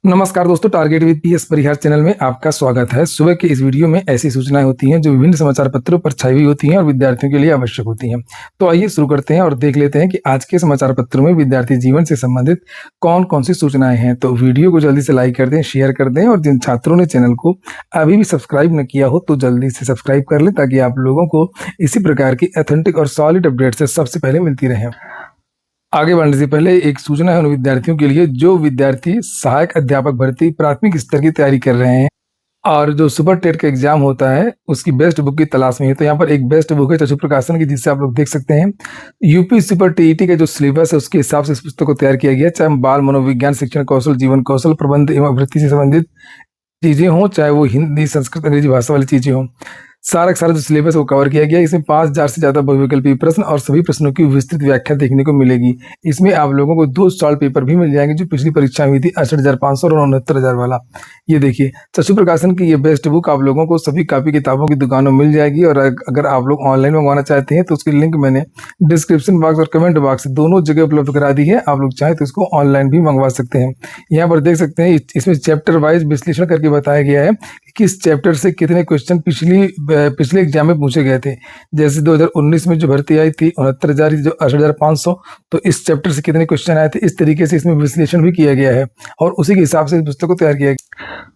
नमस्कार दोस्तों, target with PS Parihar channel में आपका स्वागत है। सुबह के इस वीडियो में ऐसी सूचनाएं होती हैं जो विभिन्न समाचार पत्रों पर छाई हुई होती हैं और विद्यार्थियों के लिए आवश्यक होती हैं। तो आइए शुरू करते हैं और देख लेते हैं कि आज के समाचार पत्रों में विद्यार्थी जीवन से संबंधित कौन-कौन सी सूचनाएं हैं। तो वीडियो को जल्दी से लाइक कर दें, शेयर कर दें और जिन छात्रों ने चैनल को अभी भी सब्सक्राइब न किया हो तो जल्दी से सब्सक्राइब कर लें ताकि आप लोगों को इसी प्रकार की ऑथेंटिक और सॉलिड अपडेट से सबसे पहले मिलती रहें। आगे बढ़ने से पहले एक सूचना है उन विद्यार्थियों के लिए जो विद्यार्थी सहायक अध्यापक भर्ती प्राथमिक स्तर की तैयारी कर रहे हैं और जो सुपर टेट का एग्जाम होता है उसकी बेस्ट बुक की तलाश में है। तो यहाँ पर एक बेस्ट बुक है चक्षु प्रकाशन की, जिससे आप लोग देख सकते हैं यूपी सुपर टीईटी का जो सिलेबस है उसके हिसाब से इस पुस्तक को तैयार किया गया है। चाहे बाल मनोविज्ञान, शिक्षण कौशल, जीवन कौशल, प्रबंध एवं वृत्ति से संबंधित चीजें हों, चाहे वो हिंदी, संस्कृत, अंग्रेजी भाषा वाली चीजें हों, सारा का सारा जो सिलेबस वो कवर किया गया है। इसमें 5000 से ज्यादा बहुविकल्पी प्रश्न और सभी प्रश्नों की विस्तृत व्याख्या देखने को मिलेगी। इसमें आप लोगों को 2 सॉल्व पेपर भी मिल जाएंगे जो पिछली परीक्षा हुई थी 68,500 और 69,000 वाला। ये देखिए चक्षु प्रकाशन की ये बेस्ट बुक आप लोगों को सभी कापी किताबों की दुकानों में मिल जाएगी। और अगर आप लोग ऑनलाइन मंगवाना चाहते हैं तो उसकी लिंक मैंने डिस्क्रिप्शन बॉक्स और कमेंट बॉक्स दोनों जगह उपलब्ध करा दी है। आप लोग चाहें तो इसको ऑनलाइन भी मंगवा सकते हैं। यहाँ पर देख सकते हैं इसमें चैप्टर वाइज विश्लेषण करके बताया गया है कि किस चैप्टर से कितने क्वेश्चन पिछले एग्जाम में पूछे गए थे। जैसे 2019 में जो भर्ती आई थी 69,000 जो 68,500, तो इस चैप्टर से कितने क्वेश्चन आए थे, इस तरीके से इसमें विश्लेषण भी किया गया है और उसी के हिसाब से इस पुस्तक को तैयार किया गया।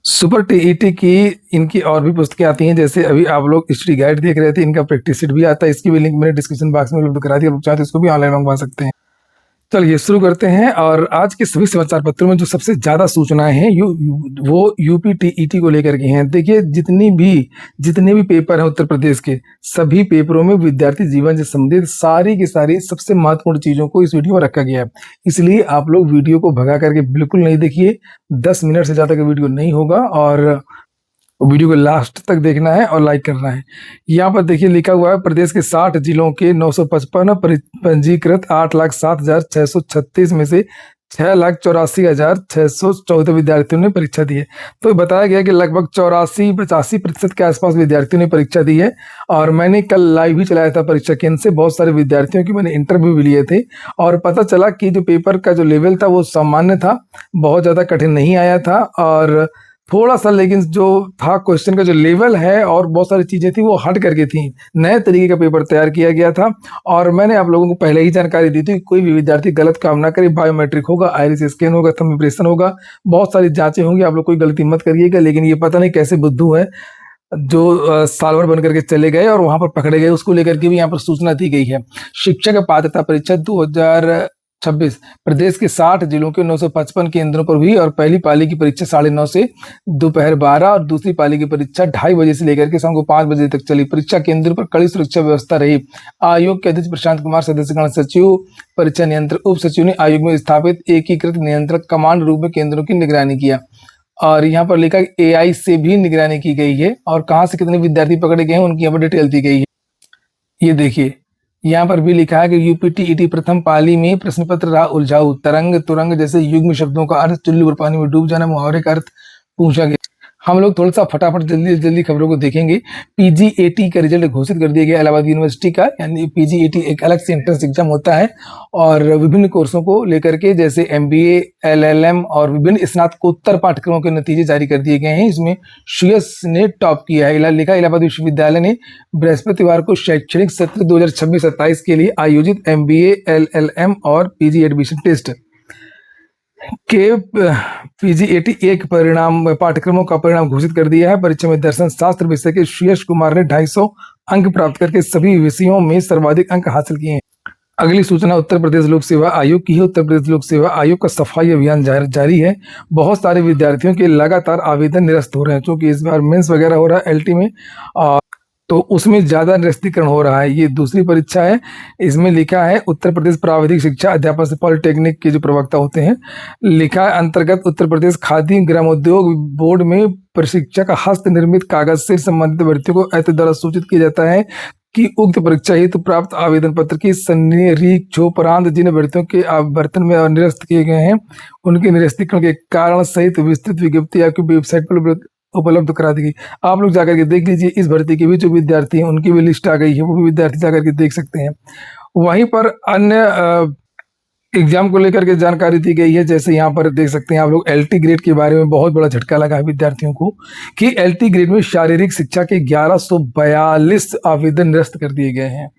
सुपर टीईटी की इनकी और भी पुस्तकें आती हैं, जैसे अभी आप लोग स्टडी गाइड देख रहे थे, इनका प्रैक्टिस शीट भी आता है। इसकी भी लिंक मैंने डिस्क्रिप्शन बॉक्स में उपलब्ध करा दी, आप चाहे तो इसको भी ऑनलाइन मंगवा सकते हैं। चलिए शुरू करते हैं। और आज के सभी समाचार पत्रों में जो सबसे ज्यादा सूचनाएं हैं वो यूपी टीईटी को लेकर के हैं। देखिए जितने भी पेपर हैं उत्तर प्रदेश के, सभी पेपरों में विद्यार्थी जीवन से संबंधित सारी की सारी सबसे महत्वपूर्ण चीजों को इस वीडियो में रखा गया है। इसलिए आप लोग वीडियो को भगा करके बिल्कुल नहीं देखिए, 10 मिनट से ज्यादा का वीडियो नहीं होगा और वीडियो को लास्ट तक देखना है और लाइक करना है। यहाँ पर देखिए लिखा हुआ है प्रदेश के 60 जिलों के 955 पंजीकृत 8,07,636 में से 6,84,614 विद्यार्थियों ने परीक्षा दी है। तो बताया गया कि लगभग 84-85% के आसपास विद्यार्थियों ने परीक्षा दी है। और मैंने कल लाइव भी चलाया था परीक्षा केंद्र से, बहुत सारे विद्यार्थियों की मैंने इंटरव्यू भी लिए थे और पता चला कि जो पेपर का जो लेवल था वो सामान्य था, बहुत ज़्यादा कठिन नहीं आया था और थोड़ा सा लेकिन जो था क्वेश्चन का जो लेवल है और बहुत सारी चीजें थी वो हट करके थी। नए तरीके का पेपर तैयार किया गया था और मैंने आप लोगों को पहले ही जानकारी दी थी कोई भी विद्यार्थी गलत काम ना करे। बायोमेट्रिक होगा, आइरिस स्कैन होगा, थंब इंप्रेशन होगा, बहुत सारी जांचें होंगी, आप लोग कोई गलती मत करिएगा। लेकिन ये पता नहीं कैसे बुद्धू है जो साल भर बन करके चले गए और वहां पर पकड़े गए, उसको लेकर के भी यहाँ पर सूचना दी गई है। शिक्षक पात्रता परीक्षा 2026 प्रदेश के 60 जिलों के 955 केंद्रों पर हुई और पहली पाली की परीक्षा 9:30 से दोपहर 12 और दूसरी पाली की परीक्षा 2:30 बजे से लेकर के शाम को 5 बजे तक चली। परीक्षा केंद्र पर कड़ी सुरक्षा व्यवस्था रही। आयोग के अध्यक्ष प्रशांत कुमार, सदस्यगण सचिव, परीक्षा नियंत्रक, उप सचिव ने आयोग में स्थापित एकीकृत नियंत्रक कमांड रूप में केंद्रों की निगरानी किया। और यहाँ पर लिखा AI से भी निगरानी की गई है और कहाँ से कितने विद्यार्थी पकड़े गए हैं उनकी यहाँ पर डिटेल दी गई है। ये देखिए यहाँ पर भी लिखा है कि यूपी टीईटी प्रथम पाली में प्रश्न पत्र रहा उलझाऊ। तरंग तुरंग जैसे युग्म शब्दों का अर्थ चुल्ली और पानी में डूब जाना, मुहावरे का अर्थ पूछा गया। हम लोग थोड़ा सा फटाफट जल्दी खबरों को देखेंगे। PGAT का रिजल्ट घोषित कर दिया गया इलाहाबाद यूनिवर्सिटी का, यानी PGAT एक अलग से एंट्रेंस एग्जाम होता है और विभिन्न कोर्सों को लेकर के जैसे MBA, LLM और विभिन्न स्नातकोत्तर पाठ्यक्रमों के नतीजे जारी कर दिए गए हैं। इसमें CS ने टॉप किया है। लिखा इलाहाबाद विश्वविद्यालय ने बृहस्पतिवार को शैक्षणिक सत्र 2026-27 के लिए आयोजित MBA, LLM और PG एडमिशन टेस्ट के PGAT एक पाठ्यक्रमों का परिणाम घोषित कर दिया है। परीक्षा में दर्शन शास्त्र विषय के श्रेयस कुमार ने 250 अंक प्राप्त करके सभी विषयों में सर्वाधिक अंक हासिल किए हैं। अगली सूचना उत्तर प्रदेश लोक सेवा आयोग की है। उत्तर प्रदेश लोक सेवा आयोग का सफाई अभियान जारी है। बहुत सारे विद्यार्थियों के लगातार आवेदन निरस्त हो रहे हैं, क्योंकि इस बार मेंस वगैरह हो रहा है LT में, तो उसमें ज्यादा निरस्तीकरण हो रहा है। ये दूसरी परीक्षा है। इसमें लिखा है उत्तर प्रदेश प्राविधिक शिक्षा अध्यापन से पॉलिटेक्निक के जो प्रवक्ता होते हैं, लिखा है अंतर्गत उत्तर प्रदेश खादी ग्रामोद्योग बोर्ड में प्रशिक्षक हस्त निर्मित कागज से संबंधित भर्तियों को ऐसे द्वारा सूचित किया जाता है कि उक्त परीक्षा हेतु प्राप्त आवेदन पत्र की संनिरीक्षोपरांत जिन भर्तियों के आवर्तन में निरस्त किए गए हैं उनके निरस्तीकरण के कारण सहित विस्तृत विज्ञप्ति आपकी वेबसाइट पर उपलब्ध करा दी गई। आप लोग जाकर के देख लीजिए। इस भर्ती के भी जो विद्यार्थी हैं उनकी भी लिस्ट आ गई है, वो भी विद्यार्थी जाकर के देख सकते हैं। वहीं पर अन्य एग्जाम को लेकर के जानकारी दी गई है। जैसे यहाँ पर देख सकते हैं आप लोग, एलटी ग्रेड के बारे में बहुत बड़ा झटका लगा है विद्यार्थियों को कि एलटी ग्रेड में शारीरिक शिक्षा के 1142 आवेदन निरस्त कर दिए गए हैं।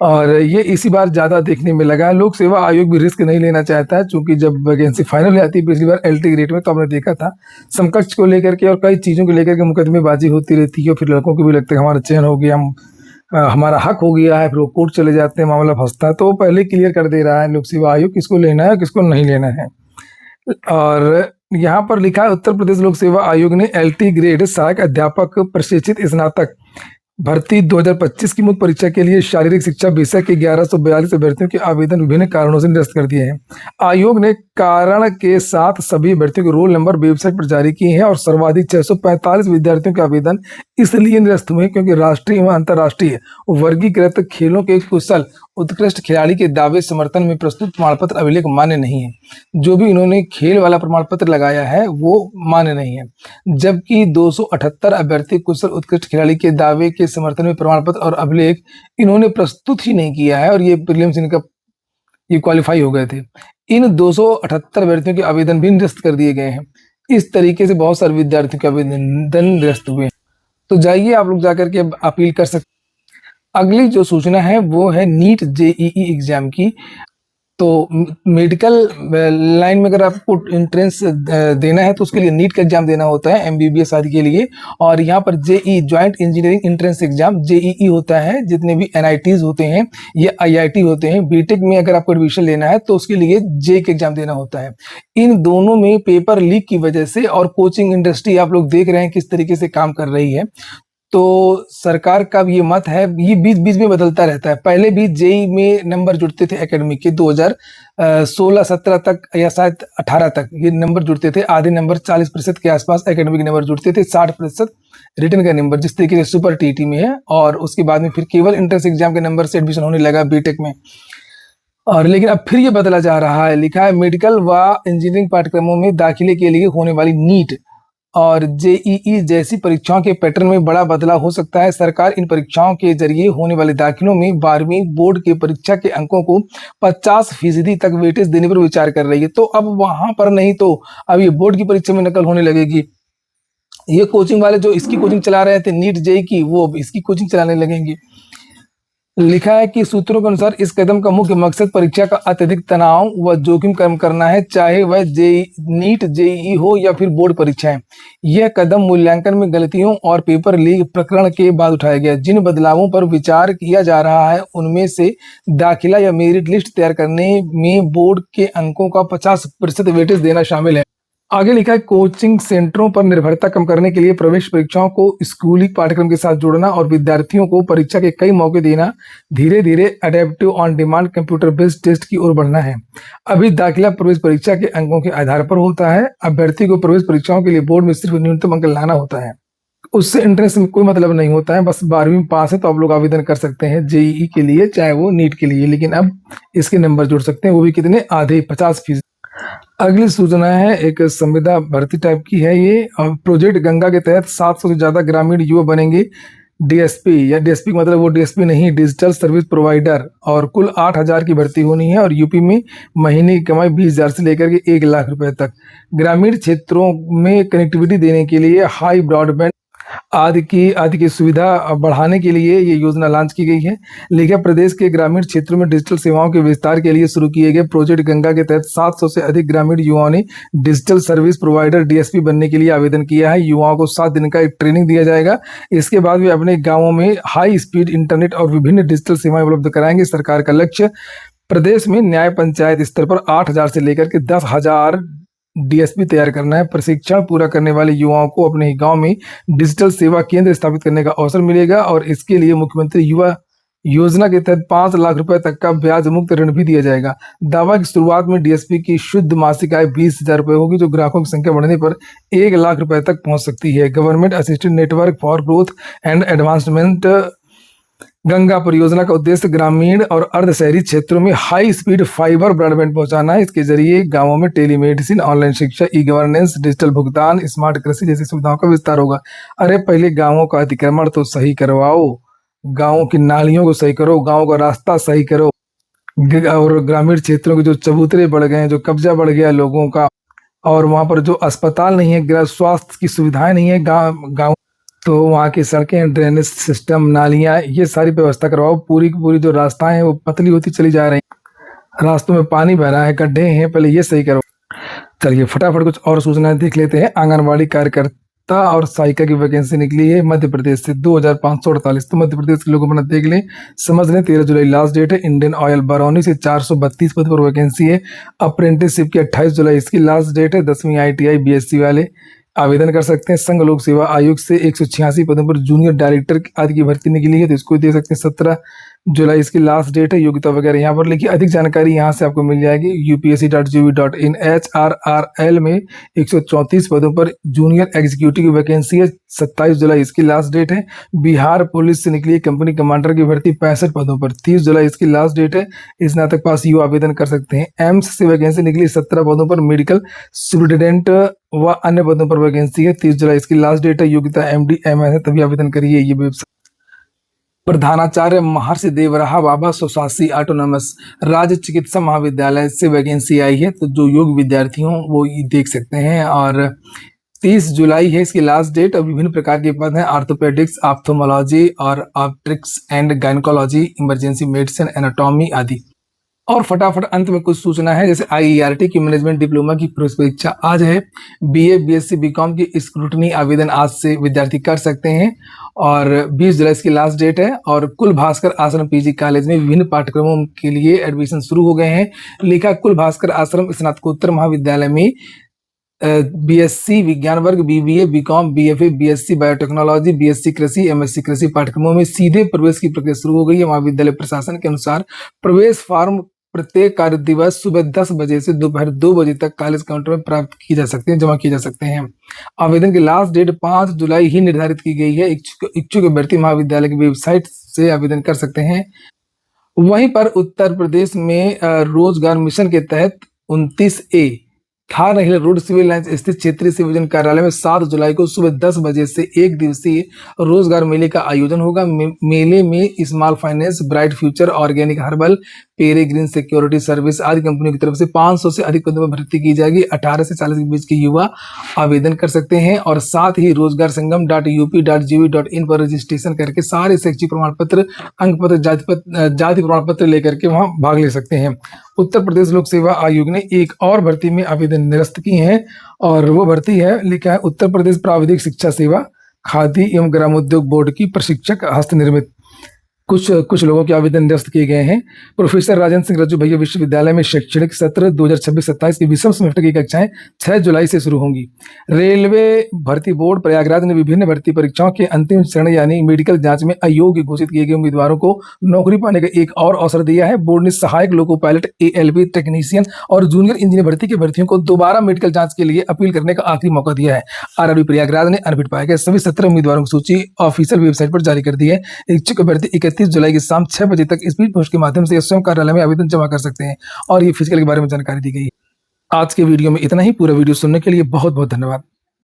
और ये इसी बार ज़्यादा देखने में लगा है। लोक सेवा आयोग भी रिस्क नहीं लेना चाहता है, क्योंकि जब वैकेंसी फाइनल आती है पिछली बार एलटी ग्रेड में, तो आपने देखा था समकक्ष को लेकर के और कई चीज़ों को लेकर के मुकदमेबाजी होती रहती है। फिर लड़कों को भी लगता है हमारा चयन हो गया, हम हमारा हक हो गया है, फिर वो कोर्ट चले जाते हैं, मामला फंसता है। तो वो पहले क्लियर कर दे रहा है लोक सेवा आयोग किसको लेना है किसको नहीं लेना है। और यहाँ पर लिखा है उत्तर प्रदेश लोक सेवा आयोग ने एलटी ग्रेड सहायक अध्यापक प्रशिक्षित स्नातक भर्ती 2025 की मुख्य परीक्षा के लिए शारीरिक शिक्षा विषय के 1142 अभ्यर्थियों के आवेदन विभिन्न कारणों से निरस्त कर दिए हैं। आयोग ने कारण के साथ सभी अभ्यर्थियों के रोल नंबर वेबसाइट पर जारी किए हैं और सर्वाधिक 645 विद्यार्थियों के आवेदन इसलिए निरस्त हुए क्योंकि राष्ट्रीय एवं अंतर्राष्ट्रीय वर्गीकृत खेलों के कुशल उत्कृष्ट खिलाड़ी के दावे समर्थन में प्रस्तुत प्रमाण पत्र अभिलेख मान्य नहीं है। जो भी इन्होंने खेल वाला प्रमाण पत्र लगाया है वो मान्य नहीं है, जबकि 278 अभ्यर्थी कुशल उत्कृष्ट खिलाड़ी के दावे के समर्थन में प्रमाण पत्र और अभिलेख इन्होंने प्रस्तुत ही नहीं किया है और ये प्रीलिम्स इनका ये क्वालिफाई हो गए थे। इन 278 अभ्यर्थियों के आवेदन भी निरस्त कर दिए गए हैं। इस तरीके से बहुत सारे विद्यार्थियों के आवेदन निरस्त हुए हैं। तो जाइए आप लोग जाकर के अपील कर सकते। अगली जो सूचना है वो है नीट जेईई एग्जाम की। तो मेडिकल लाइन में अगर आपको एंट्रेंस देना है तो उसके लिए नीट का एग्जाम देना होता है एमबीबीएस आदि के लिए। और यहाँ पर JEE joint engineering entrance exam JEE होता है। जितने भी एनआईटीज होते हैं ये आईआईटी होते हैं। बीटेक में अगर आपको एडमिशन लेना है तो उसके लिए जे का एग्जाम देना होता है। इन दोनों में पेपर लीक की वजह से और कोचिंग इंडस्ट्री आप लोग देख रहे हैं किस तरीके से काम कर रही है। तो सरकार का ये मत है, ये बीच बीच में बदलता रहता है। पहले भी जेई में नंबर जुड़ते थे एकेडमिक के 2016-17 तक या शायद 18 तक ये नंबर जुड़ते थे। आधे नंबर 40% के आसपास एकेडमिक नंबर जुड़ते थे, 60% रिटर्न का नंबर, जिस तरीके से सुपर टीटी में है। और उसके बाद में फिर केवल एंट्रेंस एग्जाम के नंबर से एडमिशन होने लगा बीटेक में। और लेकिन अब फिर ये बदला जा रहा है। लिखा है मेडिकल व इंजीनियरिंग पाठ्यक्रमों में दाखिले के लिए होने वाली नीट और जेईई जैसी परीक्षाओं के पैटर्न में बड़ा बदलाव हो सकता है। सरकार इन परीक्षाओं के जरिए होने वाले दाखिलों में 12वीं बोर्ड के परीक्षा के अंकों को 50% तक वेटेज देने पर विचार कर रही है। तो अब वहां पर नहीं तो अब ये बोर्ड की परीक्षा में नकल होने लगेगी। ये कोचिंग वाले जो इसकी कोचिंग चला रहे थे नीट जेई की, वो अब इसकी कोचिंग चलाने लगेंगे। लिखा है कि सूत्रों के अनुसार इस कदम का मुख्य मकसद परीक्षा का अत्यधिक तनाव व जोखिम कम करना है, चाहे वह नीट जेईई हो या फिर बोर्ड परीक्षाएं। यह कदम मूल्यांकन में गलतियों और पेपर लीक प्रकरण के बाद उठाया गया। जिन बदलावों पर विचार किया जा रहा है उनमें से दाखिला या मेरिट लिस्ट तैयार करने में बोर्ड के अंकों का 50% वेटेज देना शामिल है। आगे लिखा है कोचिंग सेंटरों पर निर्भरता कम करने के लिए प्रवेश परीक्षाओं को स्कूली पाठ्यक्रम के साथ जोड़ना और विद्यार्थियों को परीक्षा के कई मौके देना, धीरे धीरे adaptive on demand computer based test की ओर बढ़ना है। अभी दाखिला प्रवेश परीक्षा के अंकों के आधार पर होता है। अभ्यर्थी को प्रवेश परीक्षाओं के लिए बोर्ड में सिर्फ न्यूनतम अंक लाना होता है, उससे एंट्रेंस में कोई मतलब नहीं होता है। बस 12वीं पास है तो आप लोग आवेदन कर सकते हैं जेईई के लिए, चाहे वो नीट के लिए। लेकिन अब इसके नंबर जुड़ सकते हैं, वो भी कितने, आधे, 50%। अगली सूचना है एक संविदा भर्ती टाइप की है ये। प्रोजेक्ट गंगा के तहत 700 से ज्यादा ग्रामीण युवा बनेंगे डीएसपी, या डीएसपी मतलब वो डीएसपी नहीं, डिजिटल सर्विस प्रोवाइडर। और कुल 8000 की भर्ती होनी है और यूपी में महीने की कमाई 20,000 से लेकर के 1 लाख रुपए तक। ग्रामीण क्षेत्रों में कनेक्टिविटी देने के लिए हाई ब्रॉडबैंड आदि की सुविधा बढ़ाने के लिए ये योजना लॉन्च की गई है। लेकिन प्रदेश के ग्रामीण क्षेत्रों में डिजिटल सेवाओं के विस्तार के लिए शुरू किए गए प्रोजेक्ट गंगा के तहत 700 से अधिक ग्रामीण युवाओं ने डिजिटल सर्विस प्रोवाइडर डीएसपी बनने के लिए आवेदन किया है। युवाओं को 7 दिन का एक ट्रेनिंग दिया जाएगा। इसके बाद वे अपने गाँवों में हाई स्पीड इंटरनेट और विभिन्न डिजिटल सेवाएं उपलब्ध कराएंगे। सरकार का लक्ष्य प्रदेश में न्याय पंचायत स्तर पर 8000 से लेकर के 10,000 डीएसपी तैयार करना है। प्रशिक्षण पूरा करने वाले युवाओं को अपने ही गांव में डिजिटल सेवा केंद्र स्थापित करने का अवसर मिलेगा और इसके लिए मुख्यमंत्री युवा योजना के तहत 5 लाख रुपए तक का ब्याज मुक्त ऋण भी दिया जाएगा। दावा की शुरुआत में डीएसपी की शुद्ध मासिक आय 20,000 रुपए होगी, जो ग्राहकों की संख्या बढ़ने पर 1 लाख रुपए तक पहुंच सकती है। Government assisted network for growth and advancement Ganga परियोजना का उद्देश्य ग्रामीण और अर्ध शहरी क्षेत्रों में हाई स्पीड फाइबर ब्रॉडबैंड पहुंचाना है। इसके जरिए गांवों में टेलीमेडिसिन, ऑनलाइन शिक्षा, ई गवर्नेंस, डिजिटल भुगतान, स्मार्ट कृषि जैसी सुविधाओं का विस्तार होगा। अरे पहले गांवों का अतिक्रमण तो सही करवाओ, गांवों की नालियों को सही करो, गांवों का रास्ता सही करो, और ग्रामीण क्षेत्रों के जो चबूतरे बढ़ गए हैं, जो कब्जा बढ़ गया लोगों का, और वहाँ पर जो अस्पताल नहीं है, स्वास्थ्य की सुविधाएं नहीं है गाँव, तो वहाँ की सड़कें, ड्रेनेज सिस्टम, नालियाँ, ये सारी व्यवस्था करवाओ। पूरी की पूरी जो रास्ताएं हैं वो पतली होती चली जा रही हैं, रास्तों में पानी बह रहा है, गड्ढे हैं, पहले ये सही करो। चलिए फटाफट कुछ और सूचनाएं देख लेते हैं। आंगनबाड़ी कार्यकर्ता और सहायिका की वैकेंसी निकली है मध्य प्रदेश से 2548। तो मध्य प्रदेश के लोगों अपना देख लें, समझ लें। 13 जुलाई लास्ट डेट है। इंडियन ऑयल बरौनी से 432 पद पर वैकेंसी है। अप्रेंटिसशिप की 28 जुलाई इसकी लास्ट डेट है। 10वीं ITI BSc वाले आवेदन कर सकते हैं। संघ लोक सेवा आयोग से 186 पदों पर जूनियर डायरेक्टर आदि की भर्ती निकली है, तो इसको दे सकते हैं। 17 जुलाई इसकी लास्ट डेट है। योग्यता वगैरह यहाँ पर लिखिए, अधिक जानकारी यहाँ से आपको मिल जाएगी upsc.gov.in। HRRL में 134 पदों पर जूनियर एग्जीक्यूटिव की वैकेंसी है। 27 जुलाई इसकी लास्ट डेट है। बिहार पुलिस से निकली कंपनी कमांडर की भर्ती 65 पदों पर, 30 जुलाई इसकी लास्ट डेट है। स्नातक पास युवा आवेदन कर सकते हैं। एम्स से वैकेंसी निकली 17 पदों पर, मेडिकल सुप्रिटेंडेंट व अन्य पदों पर वैकेंसी है। 30 जुलाई इसकी लास्ट डेट है। योग्यता MD MS है, तभी आवेदन करिए। ये वेबसाइट प्रधानाचार्य महर्षि देवराहा बाबा स्वशासी ऑटोनॉमस राज्य चिकित्सा महाविद्यालय से वैकेंसी आई है, तो जो योग्य विद्यार्थी हों वो ये देख सकते हैं। और 30 जुलाई है इसकी लास्ट डेट। और विभिन्न प्रकार के पद हैं, आर्थोपेडिक्स, ऑप्थोमोलॉजी और optics and gynaecology, emergency medicine, anatomy आदि। और फटाफट अंत में कुछ सूचना है, जैसे IERT की मैनेजमेंट डिप्लोमा की प्रवेश परीक्षा आज है। BA BSc BCom की स्क्रूटनी आवेदन आज से विद्यार्थी कर सकते हैं और 20 जुलाई इसकी लास्ट डेट है। और कुल भास्कर आश्रम PG कॉलेज में विभिन्न पाठ्यक्रमों के लिए एडमिशन शुरू हो गए हैं। लिखा कुल भास्कर आश्रम स्नातकोत्तर महाविद्यालय में BSc विज्ञान वर्ग, BBA BCom BFA BSc biotechnology, BSc कृषि, MSc कृषि पाठ्यक्रमों में सीधे प्रवेश की प्रक्रिया शुरू हो गई है। महाविद्यालय प्रशासन के अनुसार प्रवेश फॉर्म प्रत्येक कार्य दिवस सुबह 10 बजे से दोपहर 2 बजे तक कॉलेज काउंटर में प्राप्त की जा सकते हैं, जमा किए जा सकते हैं। आवेदन की लास्ट डेट 5 जुलाई ही निर्धारित की गई है। इच्छुक अभ्यर्थी महाविद्यालय की वेबसाइट से आवेदन कर सकते हैं। वहीं पर उत्तर प्रदेश में रोजगार मिशन के तहत 29A थार हिल रोड सिविल लाइंस स्थित क्षेत्रीय सिविल कार्यालय में 7 जुलाई को सुबह 10 बजे से 1 दिवसीय रोजगार मेले का आयोजन होगा। मेले में small finance, bright future, organic herbal, peregrine security service आदि कंपनियों की तरफ से 500 से अधिक पदों पर भर्ती की जाएगी। 18 से 40 के बीच के युवा आवेदन कर सकते हैं। और साथ ही रोजगार संगम .up.gov.in पर रजिस्ट्रेशन करके सारे शैक्षिक प्रमाण पत्र, अंक पत्र, जाति प्रमाण पत्र लेकर के वहां भाग ले सकते हैं। उत्तर प्रदेश लोक सेवा आयोग ने एक और भर्ती में आवेदन निरस्त की है, और वो भर्ती है, लिखा है उत्तर प्रदेश प्राविधिक शिक्षा सेवा खादी एवं ग्रामोद्योग बोर्ड की प्रशिक्षक हस्त निर्मित। कुछ लोगों के आवेदन निरस्त किए गए हैं। प्रोफेसर राजेंद्र सिंह रज्जू भैया विश्वविद्यालय में शैक्षणिक सत्र 2026-27 की विषम सेमेस्टर की कक्षाएं 6 जुलाई से शुरू होंगी। रेलवे भर्ती बोर्ड प्रयागराज ने विभिन्न भर्ती परीक्षाओं के अंतिम चरण यानी मेडिकल जांच में अयोग्य घोषित किए गए उम्मीदवारों को नौकरी पाने का एक और अवसर दिया है। बोर्ड ने सहायक लोको पायलट, ALP टेक्नीशियन और जूनियर इंजीनियर भर्ती के भर्तियों को दोबारा मेडिकल जांच के लिए अपील करने का आखिरी मौका दिया है। RRB प्रयागराज ने अनफिट पाए गए सभी 17 उम्मीदवारों की सूची ऑफिशियल वेबसाइट पर जारी कर दी है। इच्छुक अभ्यर्थी 31 जुलाई की शाम 6 बजे तक स्पीड पोस्ट के माध्यम से स्वयं कार्यालय में आवेदन जमा कर सकते हैं। और ये फिजिकल के बारे में जानकारी दी गई। आज के वीडियो में इतना ही। पूरा वीडियो सुनने के लिए बहुत बहुत धन्यवाद।